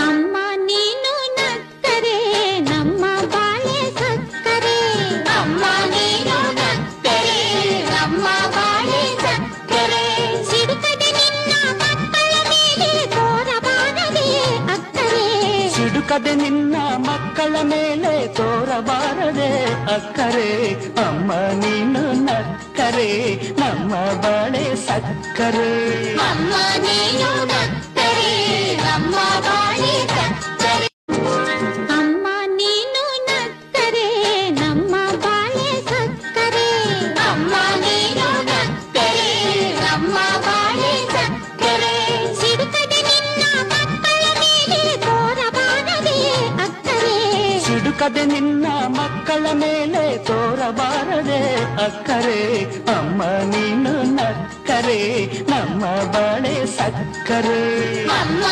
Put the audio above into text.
ಅಮ್ಮ ನೀನು ನಕ್ಕರೆ ನಮ್ಮ ಬಾಳೆ ಸಕ್ಕರೆ. ಅಮ್ಮ ನೀನು ನಕ್ಕರೆ ನಮ್ಮ ಬಾಳೆ ಸಕ್ಕರೆ. ಸಿಡುಕದೆ ನಿನ್ನ ಮಕ್ಕಳ ಮೇಲೆ ತೋರಬಾರದೆ ಅಕ್ಕರೆ. ಸಿಡುಕದೆ ನಿನ್ನ ಮಕ್ಕಳ ಮೇಲೆ ತೋರಬಾರದೆ ಅಕ್ಕರೆ. ಅಮ್ಮ ನೀನು ನಕ್ಕರೆ ನಮ್ಮ ಬಾಳೆ ಸಕ್ಕರೆ. ಅಮ್ಮ ನೀನು ನಕ್ಕರೆ ನಮ್ಮ ಬಾಳೆ ಸಕ್ಕರೆ. ಅಮ್ಮ ನೀನು ನಕ್ಕರೆ ನಮ್ಮ ಬಾಳೆ ಸಕ್ಕರೆ. ಅಮ್ಮ ನೀನು ನಕ್ಕರೆ ನಮ್ಮ ಬಾಳೆ ಸಕ್ಕರೆ. ಸಿಡುಕದೆ ನಿನ್ನ ಮಕ್ಕಳ ಮೇಲೆ ತೋರಬಾರದೆ ಅಕ್ಕರೆ. ಸಿಡುಕದೆ ನಿನ್ನ ಮಕ್ಕಳ ಮೇಲೆ ತೋರಬಾರದೆ ಅಕ್ಕರೆ. ಅಮ್ಮ ನೀನು ನಕ್ಕರೆ ನಮ್ಮ ಬಾಳೆ ಸಕ್ಕರೆ. ಅಮ್ಮ